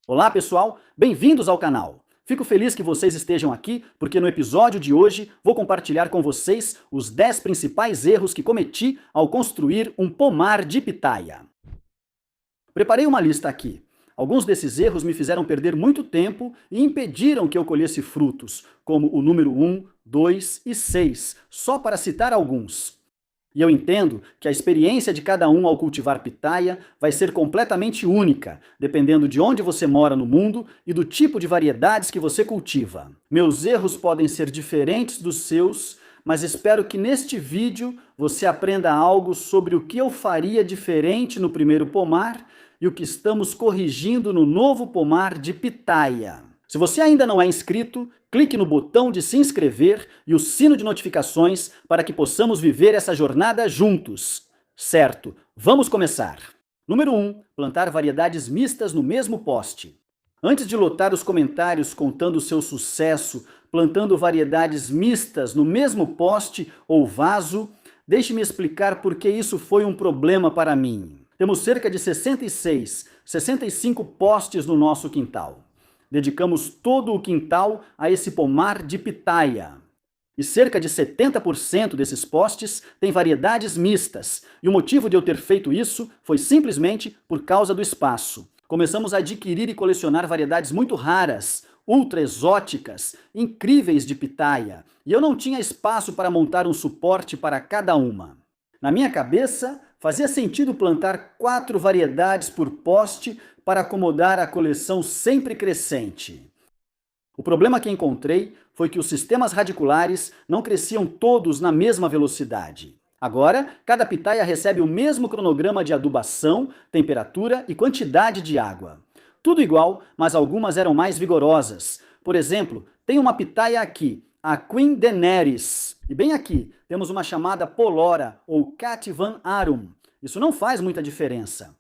Olá pessoal, bem-vindos ao canal. Fico feliz que vocês estejam aqui porque no episódio de hoje vou compartilhar com vocês os 10 principais erros que cometi ao construir um pomar de pitaia. Preparei uma lista aqui. Alguns desses erros me fizeram perder muito tempo e impediram que eu colhesse frutos, como o número 1, 2 e 6, só para citar alguns. E eu entendo que a experiência de cada um ao cultivar pitaia vai ser completamente única, dependendo de onde você mora no mundo e do tipo de variedades que você cultiva. Meus erros podem ser diferentes dos seus, mas espero que neste vídeo você aprenda algo sobre o que eu faria diferente no primeiro pomar e o que estamos corrigindo no novo pomar de pitaia. Se você ainda não é inscrito, clique no botão de se inscrever e o sino de notificações para que possamos viver essa jornada juntos. Certo, vamos começar. Número 1. Plantar variedades mistas no mesmo poste. Antes de lotar os comentários contando o seu sucesso plantando variedades mistas no mesmo poste ou vaso, deixe-me explicar por que isso foi um problema para mim. Temos cerca de 66, 65 postes no nosso quintal. Dedicamos todo o quintal a esse pomar de pitaia. E cerca de 70% desses postes têm variedades mistas. E o motivo de eu ter feito isso foi simplesmente por causa do espaço. Começamos a adquirir e colecionar variedades muito raras, ultra exóticas, incríveis de pitaia. E eu não tinha espaço para montar um suporte para cada uma. Na minha cabeça, fazia sentido plantar 4 variedades por poste para acomodar a coleção sempre crescente. O problema que encontrei foi que os sistemas radiculares não cresciam todos na mesma velocidade. Agora, cada pitaia recebe o mesmo cronograma de adubação, temperatura e quantidade de água. Tudo igual, mas algumas eram mais vigorosas. Por exemplo, tem uma pitaia aqui, a Queen Daenerys. E bem aqui, temos uma chamada Polora, ou Cat Van Arum. Isso não faz muita diferença.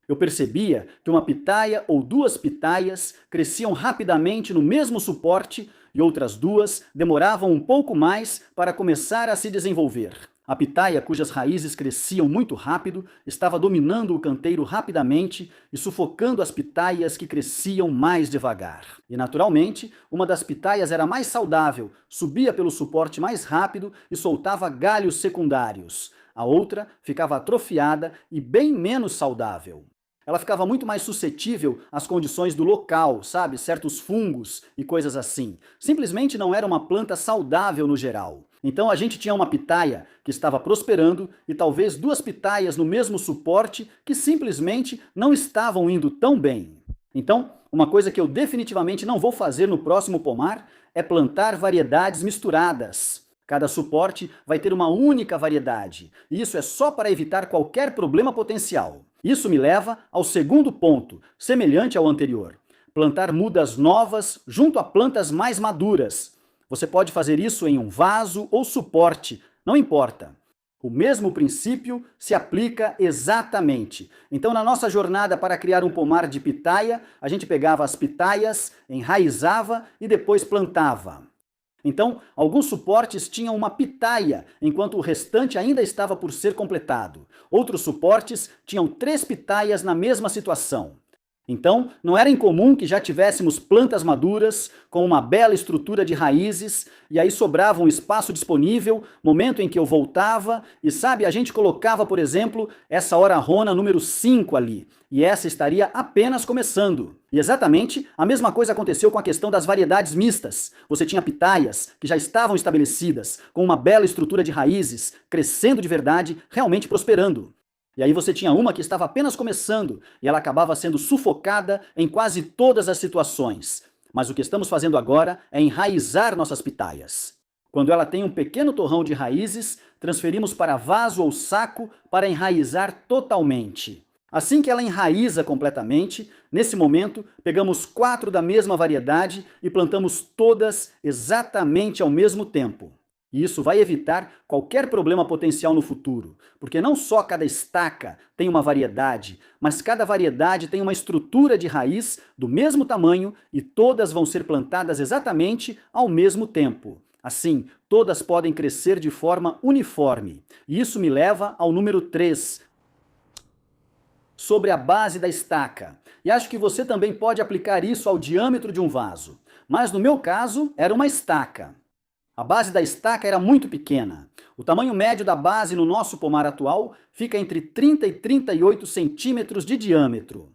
Eu percebia que uma pitaia ou 2 pitaias cresciam rapidamente no mesmo suporte e outras 2 demoravam um pouco mais para começar a se desenvolver. A pitaia, cujas raízes cresciam muito rápido, estava dominando o canteiro rapidamente e sufocando as pitaias que cresciam mais devagar. E, naturalmente, uma das pitaias era mais saudável, subia pelo suporte mais rápido e soltava galhos secundários. A outra ficava atrofiada e bem menos saudável. Ela ficava muito mais suscetível às condições do local, sabe? Certos fungos e coisas assim. Simplesmente não era uma planta saudável no geral. Então a gente tinha uma pitaia que estava prosperando e talvez 2 pitaias no mesmo suporte que simplesmente não estavam indo tão bem. Então, uma coisa que eu definitivamente não vou fazer no próximo pomar é plantar variedades misturadas. Cada suporte vai ter uma única variedade, e isso é só para evitar qualquer problema potencial. Isso me leva ao segundo ponto, semelhante ao anterior. Plantar mudas novas junto a plantas mais maduras. Você pode fazer isso em um vaso ou suporte, não importa. O mesmo princípio se aplica exatamente. Então, na nossa jornada para criar um pomar de pitaia, a gente pegava as pitaias, enraizava e depois plantava. Então, alguns suportes tinham uma pitaia, enquanto o restante ainda estava por ser completado. Outros suportes tinham 3 pitaias na mesma situação. Então, não era incomum que já tivéssemos plantas maduras, com uma bela estrutura de raízes, e aí sobrava um espaço disponível, momento em que eu voltava, e sabe, a gente colocava, por exemplo, essa hora-rona número 5 ali, e essa estaria apenas começando. E exatamente a mesma coisa aconteceu com a questão das variedades mistas. Você tinha pitaias que já estavam estabelecidas, com uma bela estrutura de raízes, crescendo de verdade, realmente prosperando. E aí você tinha uma que estava apenas começando e ela acabava sendo sufocada em quase todas as situações. Mas o que estamos fazendo agora é enraizar nossas pitaias. Quando ela tem um pequeno torrão de raízes, transferimos para vaso ou saco para enraizar totalmente. Assim que ela enraiza completamente, nesse momento, pegamos 4 da mesma variedade e plantamos todas exatamente ao mesmo tempo. E isso vai evitar qualquer problema potencial no futuro, porque não só cada estaca tem uma variedade, mas cada variedade tem uma estrutura de raiz do mesmo tamanho e todas vão ser plantadas exatamente ao mesmo tempo. Assim, todas podem crescer de forma uniforme. E isso me leva ao número 3. sobre a base da estaca. E acho que você também pode aplicar isso ao diâmetro de um vaso. Mas no meu caso, era uma estaca. A base da estaca era muito pequena. O tamanho médio da base no nosso pomar atual fica entre 30 e 38 centímetros de diâmetro.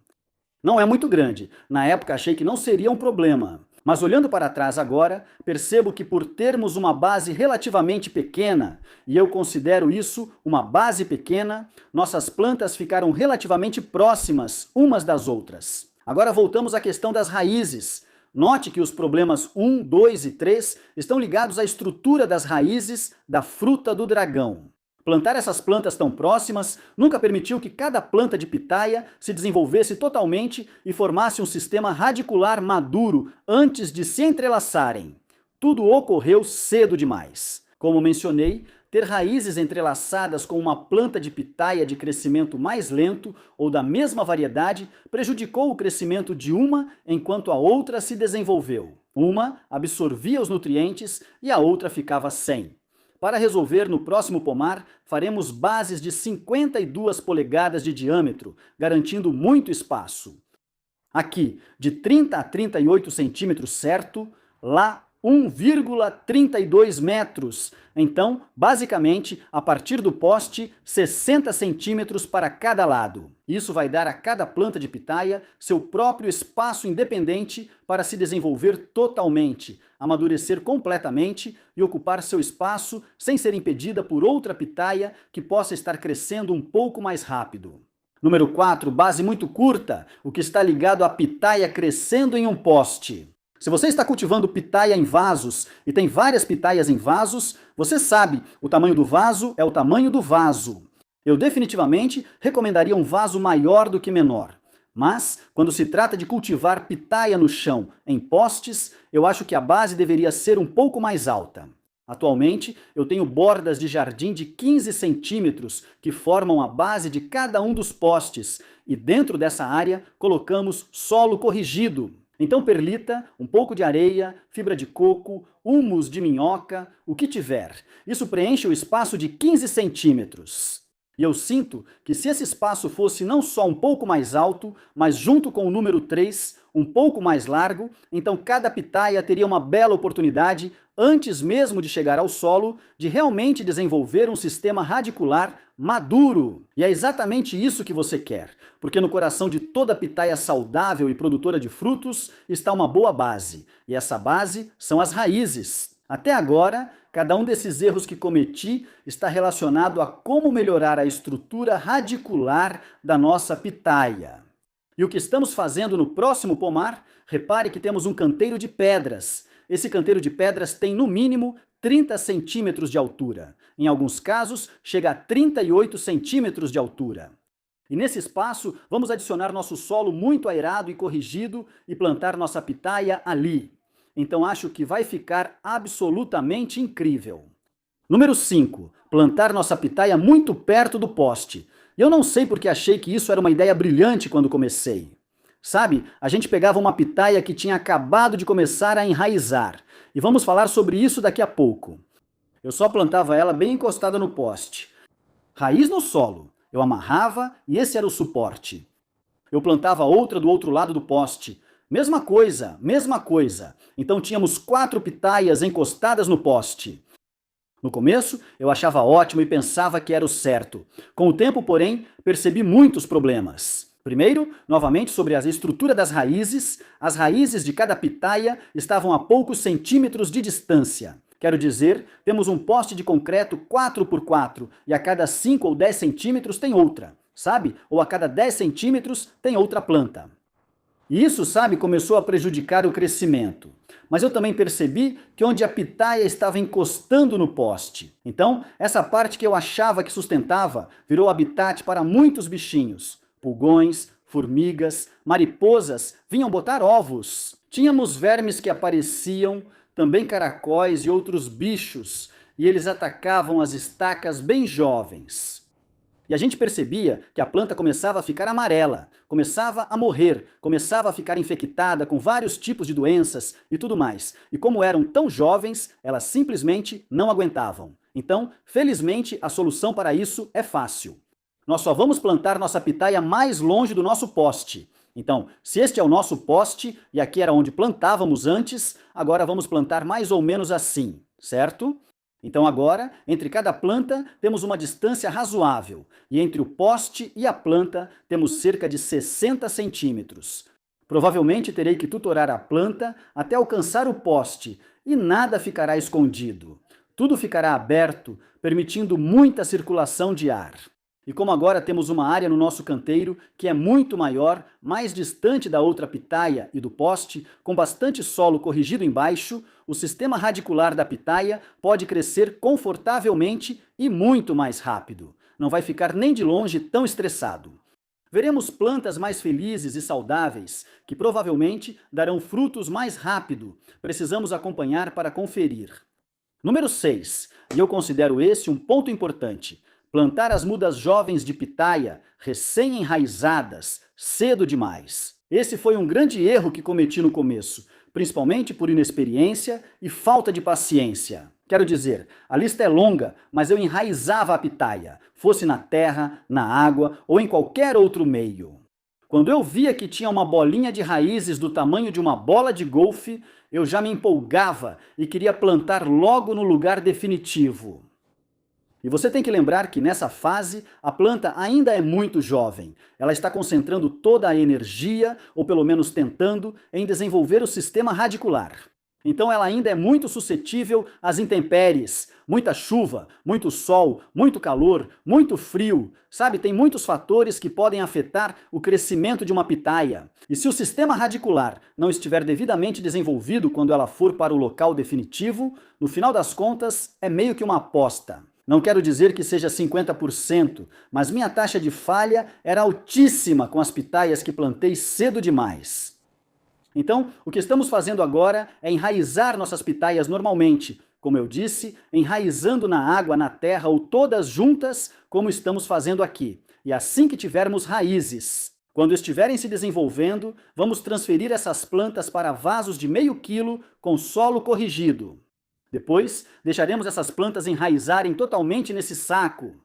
Não é muito grande. Na época achei que não seria um problema. Mas olhando para trás agora, percebo que por termos uma base relativamente pequena, e eu considero isso uma base pequena, nossas plantas ficaram relativamente próximas umas das outras. Agora voltamos à questão das raízes. Note que os problemas 1, 2 e 3 estão ligados à estrutura das raízes da fruta do dragão. Plantar essas plantas tão próximas nunca permitiu que cada planta de pitaia se desenvolvesse totalmente e formasse um sistema radicular maduro antes de se entrelaçarem. Tudo ocorreu cedo demais. Como mencionei, ter raízes entrelaçadas com uma planta de pitaia de crescimento mais lento ou da mesma variedade prejudicou o crescimento de uma enquanto a outra se desenvolveu. Uma absorvia os nutrientes e a outra ficava sem. Para resolver no próximo pomar, faremos bases de 52 polegadas de diâmetro, garantindo muito espaço. Aqui, de 30 a 38 centímetros certo, lá 1,32 metros. Então, basicamente, a partir do poste, 60 centímetros para cada lado. Isso vai dar a cada planta de pitaia seu próprio espaço independente para se desenvolver totalmente, amadurecer completamente e ocupar seu espaço sem ser impedida por outra pitaia que possa estar crescendo um pouco mais rápido. Número 4, base muito curta, o que está ligado à pitaia crescendo em um poste. Se você está cultivando pitaia em vasos e tem várias pitaias em vasos, você sabe, o tamanho do vaso é o tamanho do vaso. Eu definitivamente recomendaria um vaso maior do que menor. Mas, quando se trata de cultivar pitaia no chão, em postes, eu acho que a base deveria ser um pouco mais alta. Atualmente, eu tenho bordas de jardim de 15 centímetros que formam a base de cada um dos postes, e dentro dessa área colocamos solo corrigido. Então perlita, um pouco de areia, fibra de coco, humus de minhoca, o que tiver. Isso preenche o espaço de 15 centímetros. E eu sinto que se esse espaço fosse não só um pouco mais alto, mas junto com o número 3, um pouco mais largo, então cada pitaia teria uma bela oportunidade, antes mesmo de chegar ao solo, de realmente desenvolver um sistema radicular maduro. E é exatamente isso que você quer, porque no coração de toda pitaia saudável e produtora de frutos está uma boa base, e essa base são as raízes. Até agora, cada um desses erros que cometi está relacionado a como melhorar a estrutura radicular da nossa pitaia. E o que estamos fazendo no próximo pomar? Repare que temos um canteiro de pedras. Esse canteiro de pedras tem no mínimo 30 centímetros de altura. Em alguns casos, chega a 38 centímetros de altura. E nesse espaço, vamos adicionar nosso solo muito aerado e corrigido e plantar nossa pitaia ali. Então acho que vai ficar absolutamente incrível. Número 5. Plantar nossa pitaia muito perto do poste. E eu não sei porque achei que isso era uma ideia brilhante quando comecei. Sabe, a gente pegava uma pitaia que tinha acabado de começar a enraizar. E vamos falar sobre isso daqui a pouco. Eu só plantava ela bem encostada no poste. Raiz no solo. Eu amarrava e esse era o suporte. Eu plantava outra do outro lado do poste. Mesma coisa, mesma coisa. Então tínhamos 4 pitaias encostadas no poste. No começo, eu achava ótimo e pensava que era o certo. Com o tempo, porém, percebi muitos problemas. Primeiro, novamente sobre a estrutura das raízes, as raízes de cada pitaia estavam a poucos centímetros de distância. Quero dizer, temos um poste de concreto 4x4 e a cada 5 ou 10 centímetros tem outra, sabe? Ou a cada 10 centímetros tem outra planta. E isso, sabe, começou a prejudicar o crescimento. Mas eu também percebi que onde a pitaia estava encostando no poste. Então, essa parte que eu achava que sustentava virou habitat para muitos bichinhos. Pulgões, formigas, mariposas vinham botar ovos. Tínhamos vermes que apareciam, também caracóis e outros bichos, e eles atacavam as estacas bem jovens. E a gente percebia que a planta começava a ficar amarela, começava a morrer, começava a ficar infectada com vários tipos de doenças e tudo mais. E como eram tão jovens, elas simplesmente não aguentavam. Então, felizmente, a solução para isso é fácil. Nós só vamos plantar nossa pitaia mais longe do nosso poste. Então, se este é o nosso poste, e aqui era onde plantávamos antes, agora vamos plantar mais ou menos assim, certo? Então agora, entre cada planta, temos uma distância razoável, e entre o poste e a planta temos cerca de 60 centímetros. Provavelmente terei que tutorar a planta até alcançar o poste, e nada ficará escondido. Tudo ficará aberto, permitindo muita circulação de ar. E como agora temos uma área no nosso canteiro que é muito maior, mais distante da outra pitaia e do poste, com bastante solo corrigido embaixo, o sistema radicular da pitaia pode crescer confortavelmente e muito mais rápido. Não vai ficar nem de longe tão estressado. Veremos plantas mais felizes e saudáveis, que provavelmente darão frutos mais rápido. Precisamos acompanhar para conferir. Número 6, e eu considero esse um ponto importante. Plantar as mudas jovens de pitaia, recém-enraizadas, cedo demais. Esse foi um grande erro que cometi no começo, principalmente por inexperiência e falta de paciência. Quero dizer, a lista é longa, mas eu enraizava a pitaia, fosse na terra, na água ou em qualquer outro meio. Quando eu via que tinha uma bolinha de raízes do tamanho de uma bola de golfe, eu já me empolgava e queria plantar logo no lugar definitivo. E você tem que lembrar que nessa fase a planta ainda é muito jovem. Ela está concentrando toda a energia, ou pelo menos tentando, em desenvolver o sistema radicular. Então ela ainda é muito suscetível às intempéries, muita chuva, muito sol, muito calor, muito frio. Sabe, tem muitos fatores que podem afetar o crescimento de uma pitaia. E se o sistema radicular não estiver devidamente desenvolvido quando ela for para o local definitivo, no final das contas é meio que uma aposta. Não quero dizer que seja 50%, mas minha taxa de falha era altíssima com as pitaias que plantei cedo demais. Então, o que estamos fazendo agora é enraizar nossas pitaias normalmente, como eu disse, enraizando na água, na terra ou todas juntas, como estamos fazendo aqui. E assim que tivermos raízes, quando estiverem se desenvolvendo, vamos transferir essas plantas para vasos de meio quilo com solo corrigido. Depois, deixaremos essas plantas enraizarem totalmente nesse saco.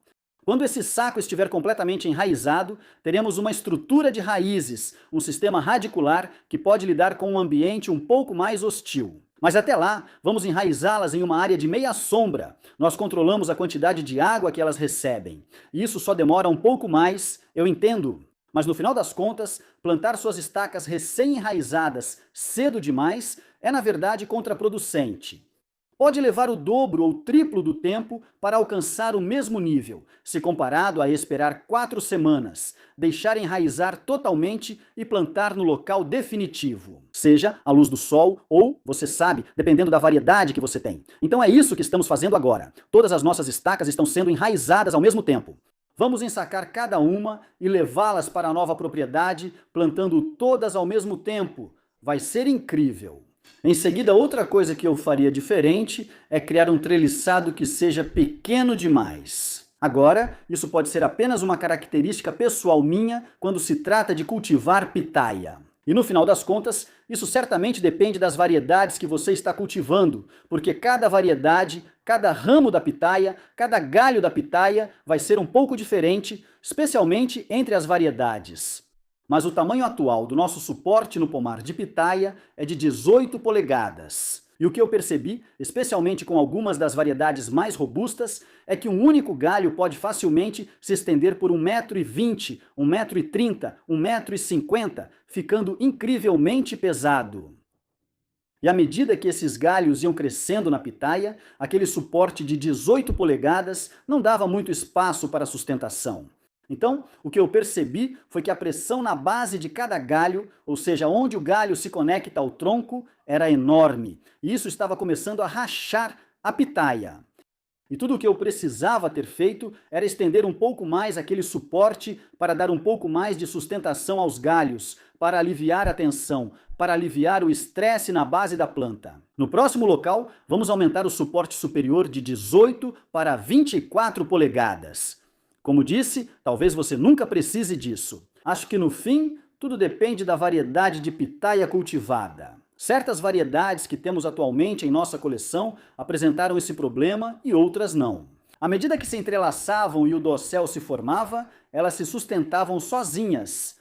Quando esse saco estiver completamente enraizado, teremos uma estrutura de raízes, um sistema radicular que pode lidar com um ambiente um pouco mais hostil. Mas até lá, vamos enraizá-las em uma área de meia sombra. Nós controlamos a quantidade de água que elas recebem. E isso só demora um pouco mais, eu entendo. Mas no final das contas, plantar suas estacas recém-enraizadas cedo demais é na verdade contraproducente. Pode levar o dobro ou triplo do tempo para alcançar o mesmo nível, se comparado a esperar 4 semanas, deixar enraizar totalmente e plantar no local definitivo. Seja à luz do sol ou, você sabe, dependendo da variedade que você tem. Então é isso que estamos fazendo agora. Todas as nossas estacas estão sendo enraizadas ao mesmo tempo. Vamos ensacar cada uma e levá-las para a nova propriedade, plantando todas ao mesmo tempo. Vai ser incrível! Em seguida, outra coisa que eu faria diferente é criar um treliçado que seja pequeno demais. Agora, isso pode ser apenas uma característica pessoal minha quando se trata de cultivar pitaia. E no final das contas, isso certamente depende das variedades que você está cultivando, porque cada variedade, cada ramo da pitaia, cada galho da pitaia vai ser um pouco diferente, especialmente entre as variedades. Mas o tamanho atual do nosso suporte no pomar de pitaia é de 18 polegadas. E o que eu percebi, especialmente com algumas das variedades mais robustas, é que um único galho pode facilmente se estender por 1,20 m, 1,30 m, 1,50 m, ficando incrivelmente pesado. E à medida que esses galhos iam crescendo na pitaia, aquele suporte de 18 polegadas não dava muito espaço para sustentação. Então, o que eu percebi foi que a pressão na base de cada galho, ou seja, onde o galho se conecta ao tronco, era enorme. E isso estava começando a rachar a pitaia. E tudo o que eu precisava ter feito era estender um pouco mais aquele suporte para dar um pouco mais de sustentação aos galhos, para aliviar a tensão, para aliviar o estresse na base da planta. No próximo local, vamos aumentar o suporte superior de 18 para 24 polegadas. Como disse, talvez você nunca precise disso. Acho que no fim, tudo depende da variedade de pitaia cultivada. Certas variedades que temos atualmente em nossa coleção apresentaram esse problema e outras não. À medida que se entrelaçavam e o dossel se formava, elas se sustentavam sozinhas.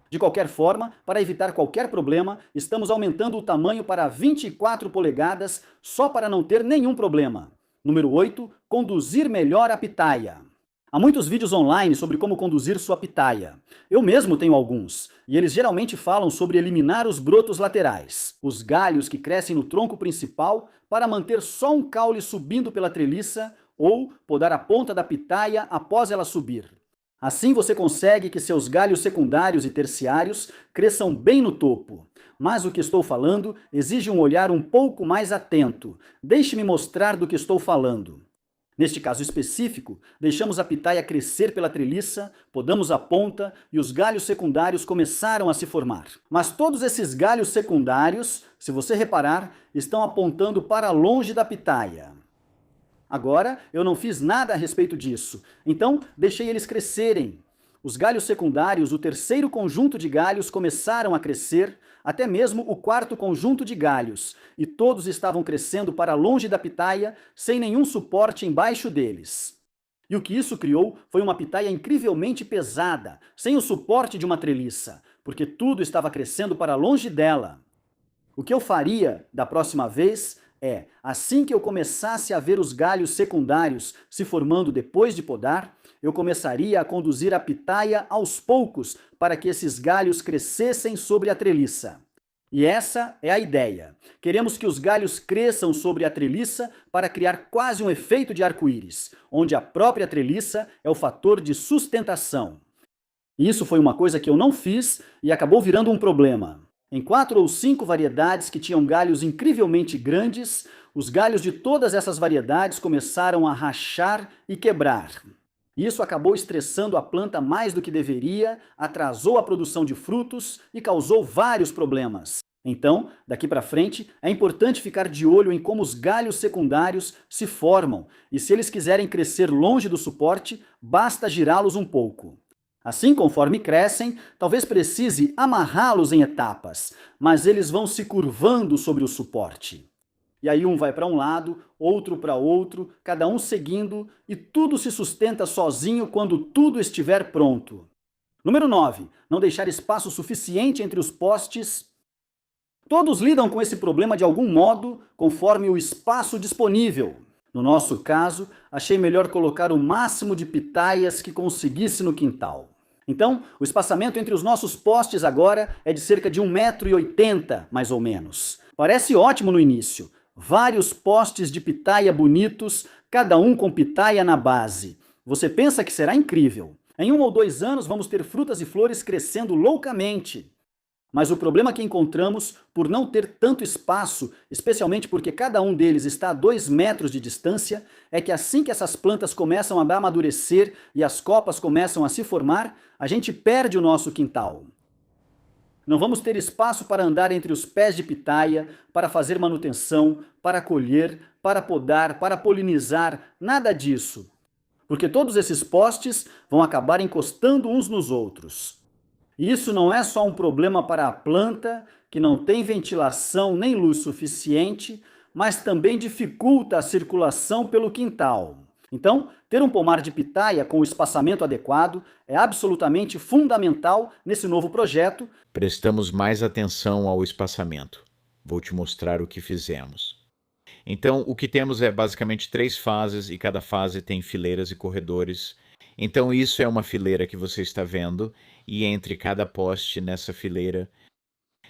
De qualquer forma, para evitar qualquer problema, estamos aumentando o tamanho para 24 polegadas só para não ter nenhum problema. Número 8. Conduzir melhor a pitaia. Há muitos vídeos online sobre como conduzir sua pitaia. Eu mesmo tenho alguns, e eles geralmente falam sobre eliminar os brotos laterais, os galhos que crescem no tronco principal, para manter só um caule subindo pela treliça, ou podar a ponta da pitaia após ela subir. Assim você consegue que seus galhos secundários e terciários cresçam bem no topo. Mas o que estou falando exige um olhar um pouco mais atento. Deixe-me mostrar do que estou falando. Neste caso específico, deixamos a pitaia crescer pela treliça, podamos a ponta e os galhos secundários começaram a se formar. Mas todos esses galhos secundários, se você reparar, estão apontando para longe da pitaia. Agora, eu não fiz nada a respeito disso, então deixei eles crescerem. Os galhos secundários, o terceiro conjunto de galhos, começaram a crescer, até mesmo o quarto conjunto de galhos, e todos estavam crescendo para longe da pitaia, sem nenhum suporte embaixo deles. E o que isso criou foi uma pitaia incrivelmente pesada, sem o suporte de uma treliça, porque tudo estava crescendo para longe dela. O que eu faria da próxima vez é, assim que eu começasse a ver os galhos secundários se formando depois de podar, eu começaria a conduzir a pitaia aos poucos para que esses galhos crescessem sobre a treliça. E essa é a ideia. Queremos que os galhos cresçam sobre a treliça para criar quase um efeito de arco-íris, onde a própria treliça é o fator de sustentação. Isso foi uma coisa que eu não fiz e acabou virando um problema. Em 4 ou 5 variedades que tinham galhos incrivelmente grandes, os galhos de todas essas variedades começaram a rachar e quebrar. Isso acabou estressando a planta mais do que deveria, atrasou a produção de frutos e causou vários problemas. Então, daqui para frente, é importante ficar de olho em como os galhos secundários se formam, e se eles quiserem crescer longe do suporte, basta girá-los um pouco. Assim, conforme crescem, talvez precise amarrá-los em etapas, mas eles vão se curvando sobre o suporte. E aí um vai para um lado, outro para outro, cada um seguindo, e tudo se sustenta sozinho quando tudo estiver pronto. Número 9. Não deixar espaço suficiente entre os postes. Todos lidam com esse problema de algum modo, conforme o espaço disponível. No nosso caso, achei melhor colocar o máximo de pitaias que conseguisse no quintal. Então, o espaçamento entre os nossos postes agora é de cerca de 1,80 m, mais ou menos. Parece ótimo no início. Vários postes de pitaia bonitos, cada um com pitaia na base. Você pensa que será incrível. Em 1 ou 2 anos vamos ter frutas e flores crescendo loucamente. Mas o problema que encontramos, por não ter tanto espaço, especialmente porque cada um deles está a 2 metros de distância, é que assim que essas plantas começam a amadurecer e as copas começam a se formar, a gente perde o nosso quintal. Não vamos ter espaço para andar entre os pés de pitaia, para fazer manutenção, para colher, para podar, para polinizar, nada disso. Porque todos esses postes vão acabar encostando uns nos outros. Isso não é só um problema para a planta, que não tem ventilação nem luz suficiente, mas também dificulta a circulação pelo quintal. Então, ter um pomar de pitaia com o espaçamento adequado é absolutamente fundamental nesse novo projeto. Prestamos mais atenção ao espaçamento. Vou te mostrar o que fizemos. Então, o que temos é basicamente 3 fases e cada fase tem fileiras e corredores. Então, isso é uma fileira que você está vendo, e entre cada poste nessa fileira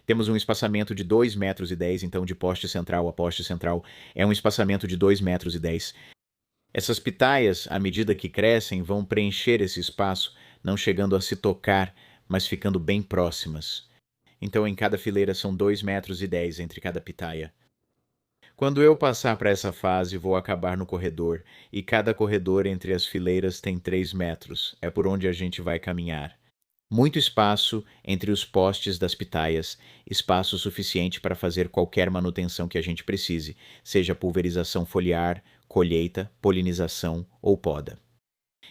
temos um espaçamento de 2,10 metros, então de poste central a poste central é um espaçamento de 2,10 metros. Essas pitaias, à medida que crescem, vão preencher esse espaço, não chegando a se tocar, mas ficando bem próximas. Então, em cada fileira são 2,10 metros entre cada pitaia. Quando eu passar para essa fase, vou acabar no corredor, e cada corredor entre as fileiras tem 3 metros. É por onde a gente vai caminhar. Muito espaço entre os postes das pitaias, espaço suficiente para fazer qualquer manutenção que a gente precise, seja pulverização foliar, colheita, polinização ou poda.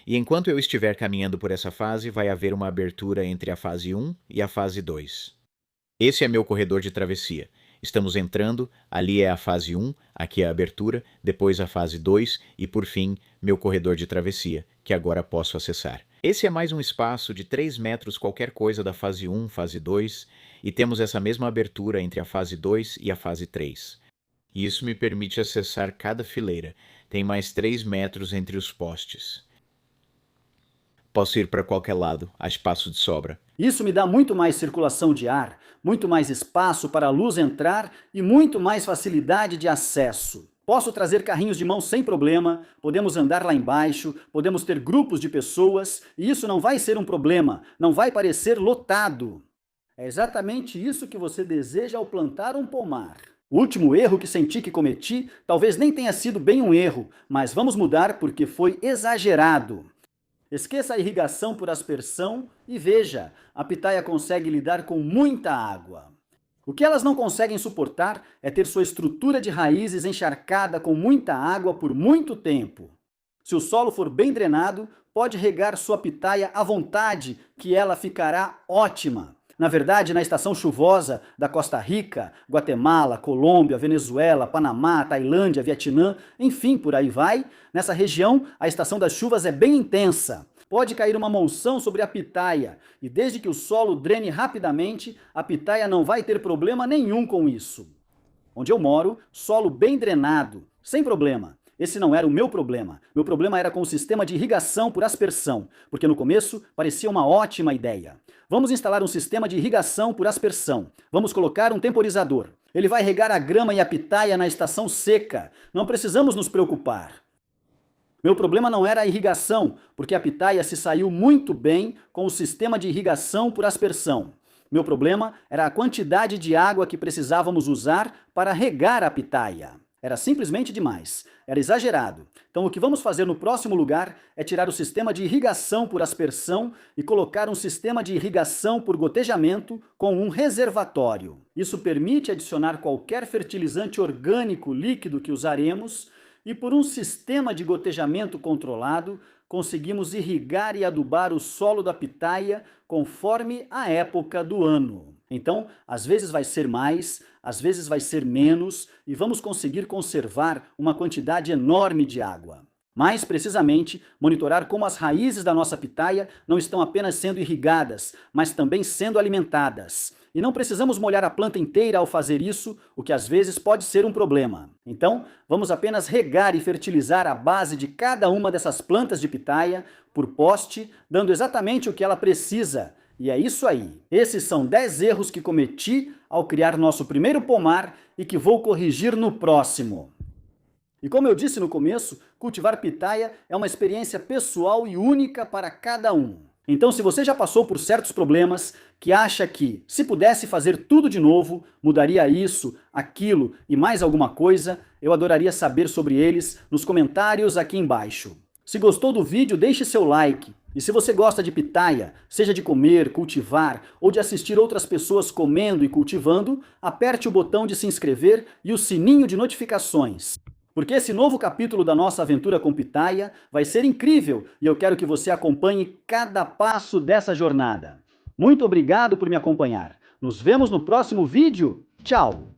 E enquanto eu estiver caminhando por essa fase, vai haver uma abertura entre a fase 1 e a fase 2. Esse é meu corredor de travessia. Estamos entrando, ali é a fase 1, aqui é a abertura, depois a fase 2 e, por fim, meu corredor de travessia, que agora posso acessar. Esse é mais um espaço de 3 metros qualquer coisa da fase 1, fase 2, e temos essa mesma abertura entre a fase 2 e a fase 3. E isso me permite acessar cada fileira. Tem mais 3 metros entre os postes. Posso ir para qualquer lado, há espaço de sobra. Isso me dá muito mais circulação de ar, muito mais espaço para a luz entrar e muito mais facilidade de acesso. Posso trazer carrinhos de mão sem problema, podemos andar lá embaixo, podemos ter grupos de pessoas e isso não vai ser um problema, não vai parecer lotado. É exatamente isso que você deseja ao plantar um pomar. O último erro que senti que cometi talvez nem tenha sido bem um erro, mas vamos mudar porque foi exagerado. Esqueça a irrigação por aspersão e veja, a pitaia consegue lidar com muita água. O que elas não conseguem suportar é ter sua estrutura de raízes encharcada com muita água por muito tempo. Se o solo for bem drenado, pode regar sua pitaia à vontade, que ela ficará ótima. Na verdade, na estação chuvosa da Costa Rica, Guatemala, Colômbia, Venezuela, Panamá, Tailândia, Vietnã, enfim, por aí vai, nessa região a estação das chuvas é bem intensa. Pode cair uma monção sobre a pitaia e desde que o solo drene rapidamente, a pitaia não vai ter problema nenhum com isso. Onde eu moro, solo bem drenado, sem problema. Esse não era o meu problema. Meu problema era com o sistema de irrigação por aspersão, porque no começo parecia uma ótima ideia. Vamos instalar um sistema de irrigação por aspersão. Vamos colocar um temporizador. Ele vai regar a grama e a pitaia na estação seca. Não precisamos nos preocupar. Meu problema não era a irrigação, porque a pitaia se saiu muito bem com o sistema de irrigação por aspersão. Meu problema era a quantidade de água que precisávamos usar para regar a pitaia. Era simplesmente demais, era exagerado. Então o que vamos fazer no próximo lugar é tirar o sistema de irrigação por aspersão e colocar um sistema de irrigação por gotejamento com um reservatório. Isso permite adicionar qualquer fertilizante orgânico líquido que usaremos e por um sistema de gotejamento controlado conseguimos irrigar e adubar o solo da pitaia conforme a época do ano. Então, às vezes vai ser mais, às vezes vai ser menos e vamos conseguir conservar uma quantidade enorme de água. Mais precisamente, monitorar como as raízes da nossa pitaia não estão apenas sendo irrigadas, mas também sendo alimentadas. E não precisamos molhar a planta inteira ao fazer isso, o que às vezes pode ser um problema. Então, vamos apenas regar e fertilizar a base de cada uma dessas plantas de pitaia por poste, dando exatamente o que ela precisa. E é isso aí. Esses são 10 erros que cometi ao criar nosso primeiro pomar e que vou corrigir no próximo. E como eu disse no começo, cultivar pitaia é uma experiência pessoal e única para cada um. Então, se você já passou por certos problemas, que acha que, se pudesse fazer tudo de novo, mudaria isso, aquilo e mais alguma coisa, eu adoraria saber sobre eles nos comentários aqui embaixo. Se gostou do vídeo, deixe seu like. E se você gosta de pitaia, seja de comer, cultivar ou de assistir outras pessoas comendo e cultivando, aperte o botão de se inscrever e o sininho de notificações. Porque esse novo capítulo da nossa aventura com pitaia vai ser incrível e eu quero que você acompanhe cada passo dessa jornada. Muito obrigado por me acompanhar. Nos vemos no próximo vídeo. Tchau!